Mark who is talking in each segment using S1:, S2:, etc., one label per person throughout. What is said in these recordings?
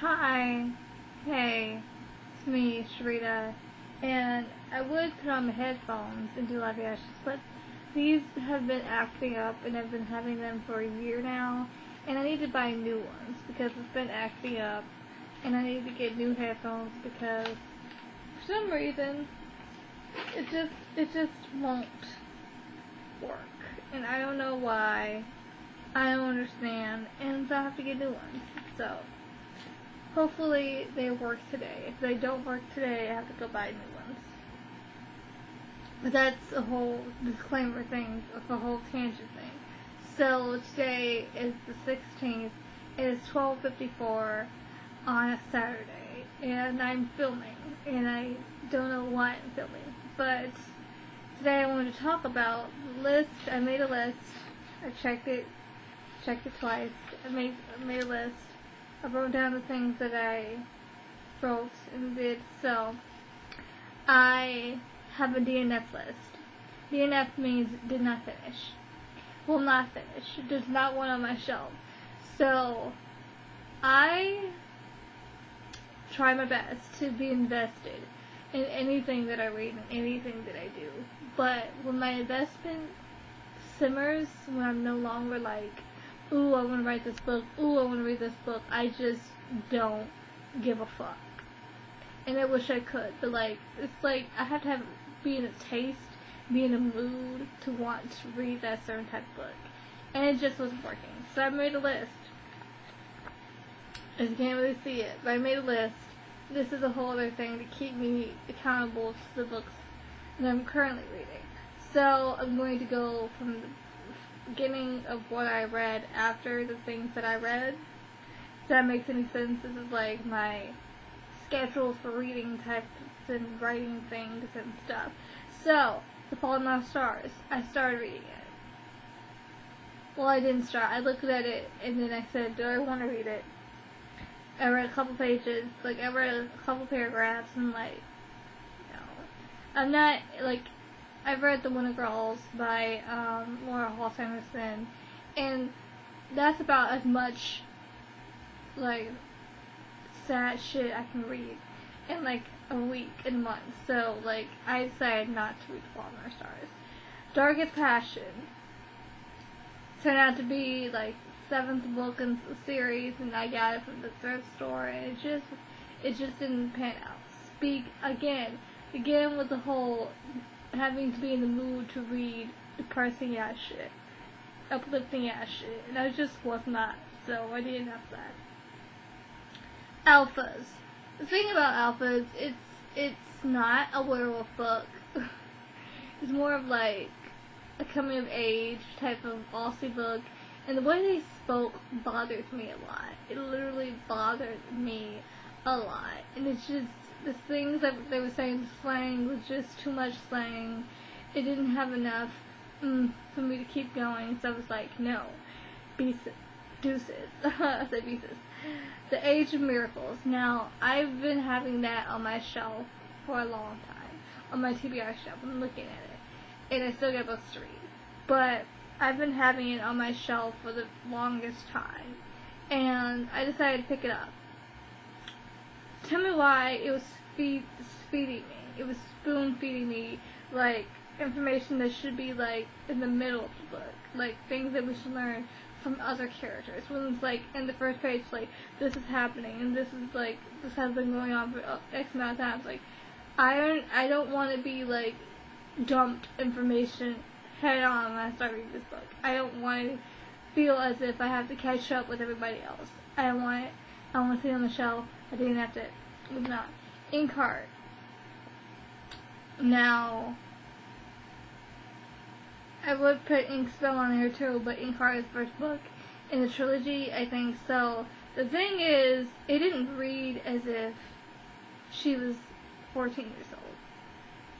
S1: Hi, hey, it's me, Sharita, and I would put on my headphones and do live reactions, but these have been acting up and I've been having them for a year now, and I need to buy new ones because it's been acting up, and I need to get new headphones because for some reason it just won't work, and I don't know why. I don't understand, and so I have to get new ones. So hopefully they work today. If they don't work today, I have to go buy new ones. But that's a whole disclaimer thing, a whole tangent thing. So today is the 16th. It is 12:54 on a Saturday, and I'm filming, and I don't know why I'm filming. But today I wanted to talk about the list. I made a list. I checked it twice. I made a list. I wrote down the things that I wrote and did. So I have a DNF list. DNF means did not finish. Will not finish. There's not one on my shelf. So I try my best to be invested in anything that I read and anything that I do. But when my investment simmers, when I'm no longer like, ooh, I want to write this book, ooh, I want to read this book, I just don't give a fuck. And I wish I could, but it's like I have to be in a taste, be in a mood to want to read that certain type of book. And it just wasn't working. So I made a list. As you can't really see it, but I made a list. This is a whole other thing to keep me accountable to the books that I'm currently reading. So I'm going to go from the beginning of what I read after the things that I read. If that makes any sense, this is like my schedule for reading types and writing things and stuff. So, The Fault in Our Stars, I started reading it. Well, I didn't start. I looked at it and then I said, do I want to read it? I read a couple pages, I read a couple paragraphs and I'm not, I've read The Winter Girls by Laura Halls-Anderson, and that's about as much sad shit I can read in a week and a month. So I decided not to read The Fault in Our Stars. Darkest Passion turned out to be 7th book in the series, and I got it from the thrift store, and it just didn't pan out. Speak again with the whole having to be in the mood to read depressing ass shit, uplifting ass shit, and I just was not, so I didn't have that. Alphas. The thing about Alphas, it's not a werewolf book. It's more of a coming of age type of Aussie book, and the way they spoke bothered me a lot. It literally bothered me a lot, and it's just the things that they were saying, the slang was just too much slang. It didn't have enough for me to keep going, so I was like, no. Deuces. I said pieces. The Age of Miracles. Now, I've been having that on my shelf for a long time. On my TBR shelf. I'm looking at it. And I still got books to read. But I've been having it on my shelf for the longest time. And I decided to pick it up. Tell me why it was feeding me. It was spoon feeding me information that should be in the middle of the book. Things that we should learn from other characters. When it's in the first page, this is happening and this is this has been going on for X amount of times. I don't want to be dumped information head on when I start reading this book. I don't want to feel as if I have to catch up with everybody else. I don't want it. I want to see it on the shelf. I didn't have to. Moving on. Inkheart. Now, I would put Inkspell on here too, but Inkheart is the first book in the trilogy, I think. So the thing is, it didn't read as if she was 14 years old.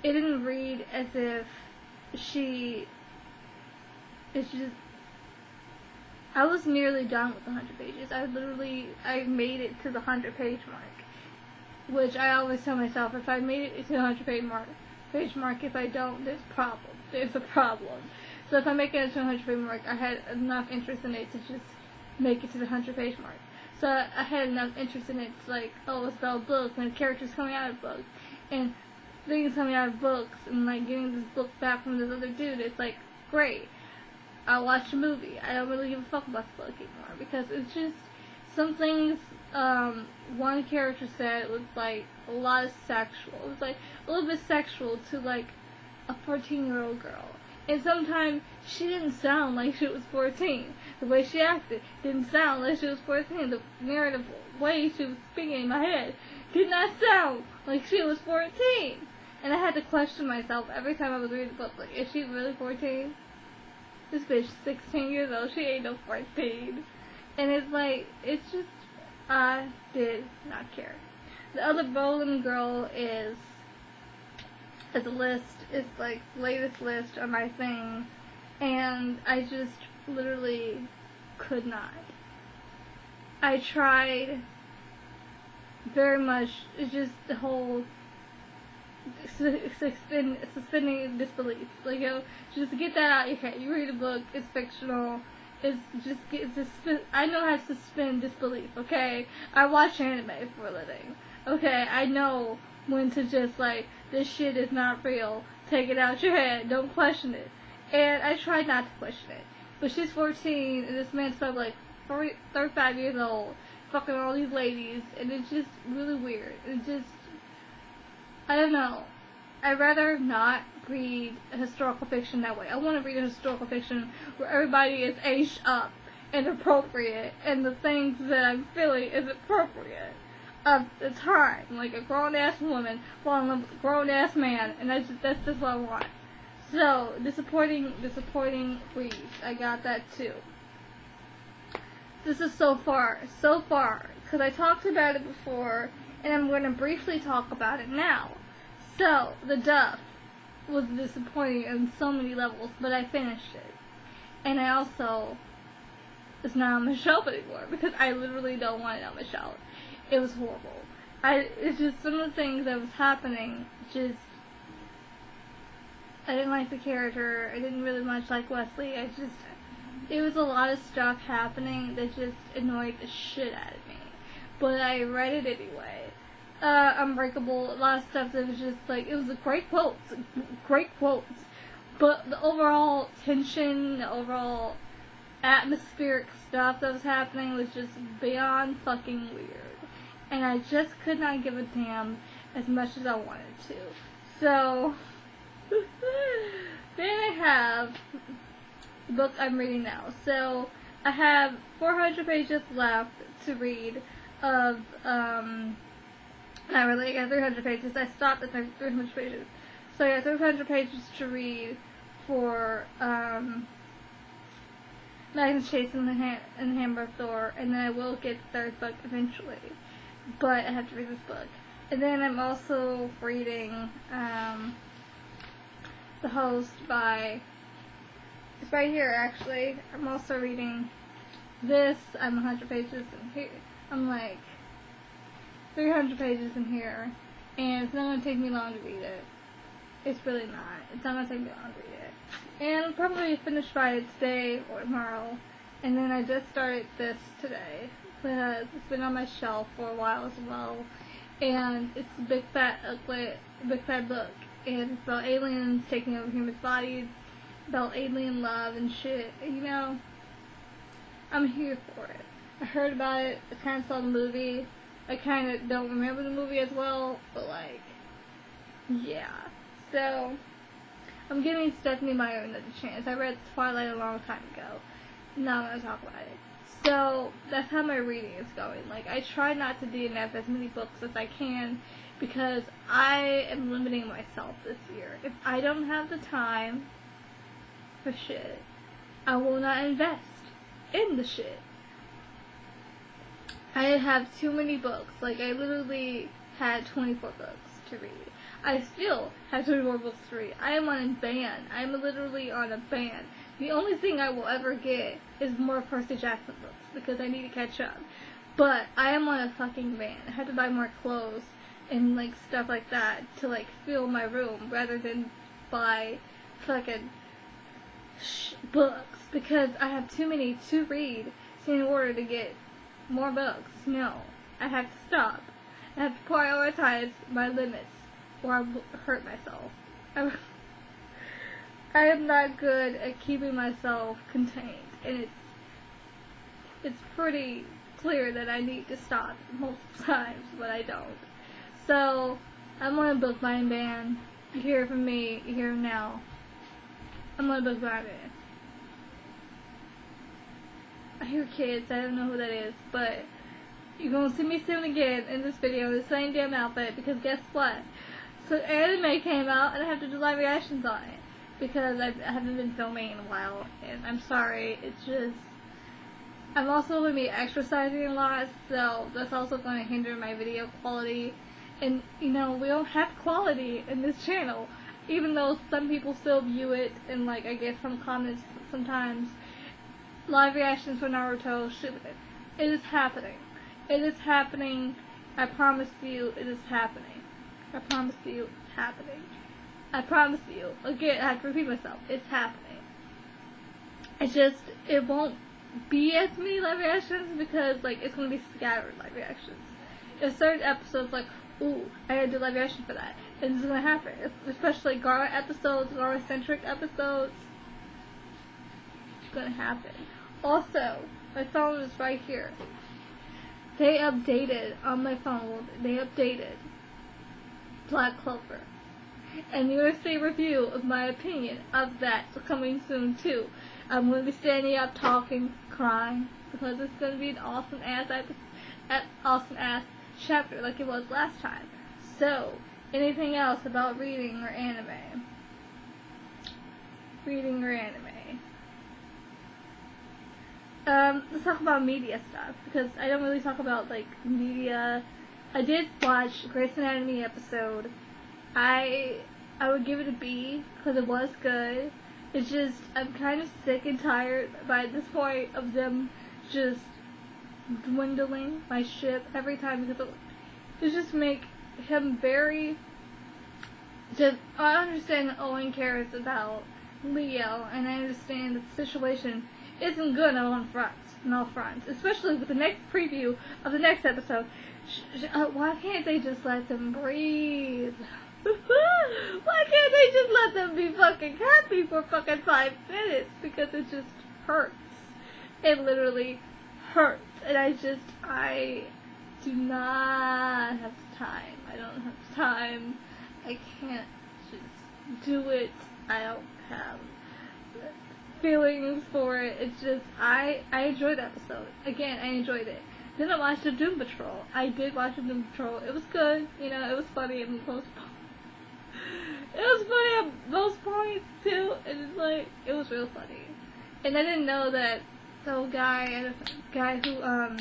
S1: It didn't read as if it's just, I was nearly done with the 100 pages. I made it to the 100 page mark. Which I always tell myself, if I made it to the 100 page mark, if I don't, there's a problem. There's a problem. So if I make it to the 100 page mark, I had enough interest in it to just make it to the 100 page mark. So I had enough interest in it to like, oh, it's about a book and characters coming out of books and things coming out of books and like getting this book back from this other dude. It's like great. I'll watch the movie. I don't really give a fuck about the book anymore because it's just some things. One character said it was like a lot of sexual. It was like a little bit sexual to like a 14-year-old girl. And sometimes she didn't sound like she was 14. The way she acted didn't sound like she was 14. The narrative way she was speaking in my head did not sound like she was 14. And I had to question myself every time I was reading the book. Like, is she really 14? This bitch 16 years old. She ain't no 14. And it's like, it's just, I did not care. The other Bowling Girl is a list. It's like latest list on my thing. And I just literally could not. I tried very much. It's just the whole suspending disbelief. Like, you know, just get that out of your head. You read a book, it's fictional. I know how to suspend disbelief, okay? I watch anime for a living. Okay, I know when to just like, this shit is not real. Take it out your head. Don't question it. And I tried not to question it. But she's 14, and this man's probably like 35 years old, fucking all these ladies, and it's just really weird. It's just, I don't know. I'd rather not read a historical fiction that way. I want to read a historical fiction where everybody is aged up and appropriate, and the things that I'm feeling is appropriate of the time. Like a grown-ass woman falling in love with a grown-ass man, and that's just what I want. So, disappointing reads. I got that too. This is so far, because I talked about it before, and I'm going to briefly talk about it now. So, The Duff was disappointing on so many levels, but I finished it. And I also, it's not on my shelf anymore, because I literally don't want it on my shelf. It was horrible. It's just some of the things that was happening, I didn't like the character. I didn't really much like Wesley. It was a lot of stuff happening that just annoyed the shit out of me. But I read it anyway. Unbreakable, a lot of stuff that was just like, it was great quotes. But the overall tension, the overall atmospheric stuff that was happening was just beyond fucking weird. And I just could not give a damn as much as I wanted to. So, then I have the book I'm reading now. So, I have 400 pages left to read of, not really, I got 300 pages. I stopped at 300 pages. So, I got 300 pages to read for, Magnus Chase and the Hammer Thor, and then I will get the third book eventually. But I have to read this book. And then I'm also reading, The Host by, it's right here actually. I'm also reading this. I'm 100 pages in here. I'm like 300 pages in here. And it's not going to take me long to read it. It's really not. It's not going to take me long to read it. And I'll probably finish by it today or tomorrow. And then I just started this today. Because it's been on my shelf for a while as well. And it's a big fat book. And it's about aliens taking over humans' bodies. About alien love and shit. You know, I'm here for it. I heard about it. I kind of saw the movie. I kind of don't remember the movie as well. But like, yeah. So, I'm giving Stephanie Meyer another chance. I read Twilight a long time ago. Now I'm going to talk about it. So, that's how my reading is going. Like, I try not to DNF as many books as I can because I am limiting myself this year. If I don't have the time for shit, I will not invest in the shit. I have too many books. Like, I literally had 24 books to read. I still have 24 books to read. I am on a ban. I am literally on a ban. The only thing I will ever get is more Percy Jackson books because I need to catch up. But I am on a fucking ban. I have to buy more clothes and like stuff like that to like fill my room rather than buy fucking books because I have too many to read in order to get more books. No. I have to stop. I have to prioritize my limits, or I will hurt myself. I am not good at keeping myself contained, and it's pretty clear that I need to stop multiple times, but I don't. So, I'm on a bookbinding ban. You hear it from me, you hear it now. I'm on a bookbinding ban. I hear kids, I don't know who that is, but you're gonna see me soon again in this video in the same damn outfit, because guess what? So anime came out and I have to do live reactions on it, because I haven't been filming in a while, and I'm sorry, it's just, I'm also going to be exercising a lot, so that's also going to hinder my video quality, and you know, we don't have quality in this channel, even though some people still view it, and like, I get some comments sometimes, live reactions for Naruto, it is happening. It is happening. I promise you, it is happening. I promise you, it's happening. I promise you. Again, I have to repeat myself. It's happening. It's just, it won't be as many live reactions because, like, it's going to be scattered live reactions. If certain episodes, like, ooh, I gotta do live reaction for that. And this is going to happen. Especially Gara episodes, Gara-centric episodes. It's going to happen. Also, my phone is right here. They updated on my phone. They updated Black Clover. And you're going to see a review of my opinion of that coming soon too. I'm going to be standing up, talking, crying, because it's going to be an awesome ass chapter like it was last time. So, anything else about reading or anime? Reading or anime? Let's talk about media stuff, because I don't really talk about, like, media. I did watch Grey's Anatomy episode. I would give it a B, because it was good. It's just, I'm kind of sick and tired by this point of them just dwindling my ship every time, because it just make him very, just, I understand that Owen cares about Leo, and I understand that the situation isn't good on all fronts, especially with the next preview of the next episode. Why can't they just let them breathe? Why can't they just let them be fucking happy for fucking 5 minutes? Because it just hurts. It literally hurts. And I do not have time. I don't have time. I can't just do it. I don't have feelings for it. It's just, I enjoyed the episode. Again, I enjoyed it. Then I watched the Doom Patrol. I did watch the Doom Patrol. It was good. You know, it was funny at most points. It was funny at most points, too. And it's like, it was real funny. And I didn't know that the guy who,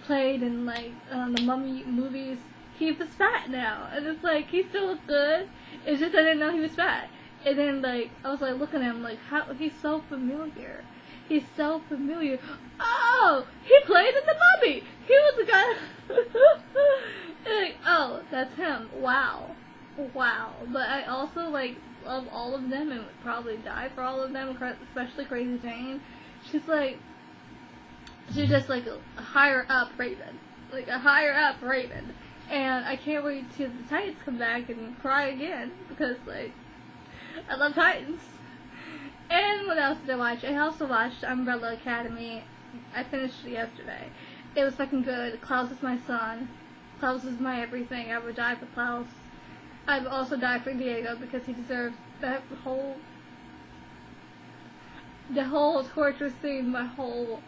S1: played in, like, the Mummy movies, he was fat now. And it's like, he still looked good. It's just I didn't know he was fat. And then, like, I was, like, looking at him, like, how, he's so familiar. He's so familiar. Oh! He played in the Mummy! He was the guy... and, like, oh, that's him. Wow. Wow. But I also, like, love all of them and would probably die for all of them, especially Crazy Jane. She's, like... She's just, like, a higher-up Raven. Like, a higher-up Raven. And I can't wait till the Titans come back and cry again. Because, like... I love Titans. And what else did I watch? I also watched Umbrella Academy. I finished it yesterday. It was fucking good. Klaus is my son. Klaus is my everything. I would die for Klaus. I would also die for Diego because he deserves that whole... The whole torture scene, my whole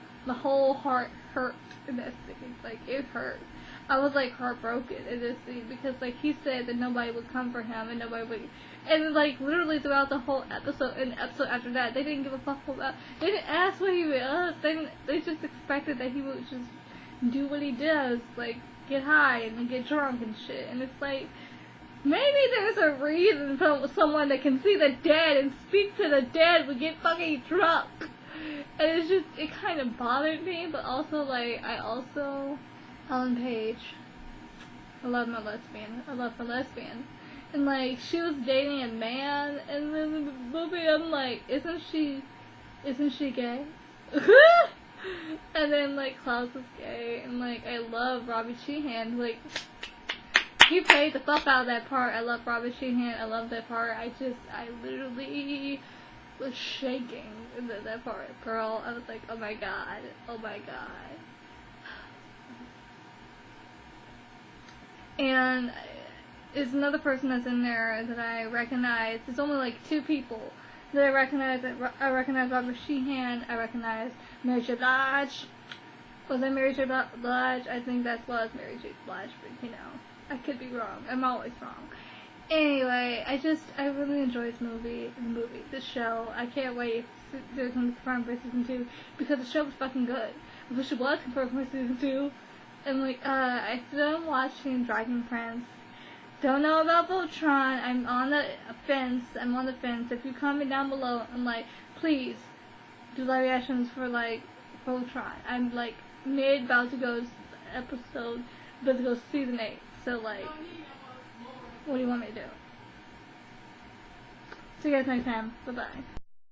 S1: heart hurt in that scene. Like, it hurt. I was, like, heartbroken in this scene because, like, he said that nobody would come for him and nobody would... And, like, literally throughout the whole episode and the episode after that, they didn't give a fuck about... They didn't ask what he was. They just expected that he would just do what he does, like, get high and get drunk and shit. And it's like, maybe there's a reason for someone that can see the dead and speak to the dead would get fucking drunk. And it's just, it kind of bothered me, but also, like, Ellen Page. I love my lesbian. I love my lesbian. And, like, she was dating a man, and then in the movie I'm like, isn't she gay? And then, like, Klaus is gay, and, like, I love Robbie Sheehan. Like, he played the fuck out of that part. I love Robbie Sheehan. I love that part. I literally was shaking in that part. Girl, I was like, oh my god. Oh my god. And there's another person that's in there that I recognize. There's only like 2 people that I recognize. I recognize Robert Sheehan. I recognize Mary J. Blige. Was that Mary J. Blige? I think that was Mary J. Blige, but you know, I could be wrong. I'm always wrong. Anyway, I really enjoy this show. I can't wait to do some confirmed for season 2 because the show was fucking good. I wish it was confirmed for season 2. And like, I still am watching Dragon Prince. Don't know about Voltron. I'm on the fence. If you comment down below, I'm like, please do live reactions for like Voltron. I'm like about to go season 8. So like, what do you want me to do? See you guys next time. Bye bye.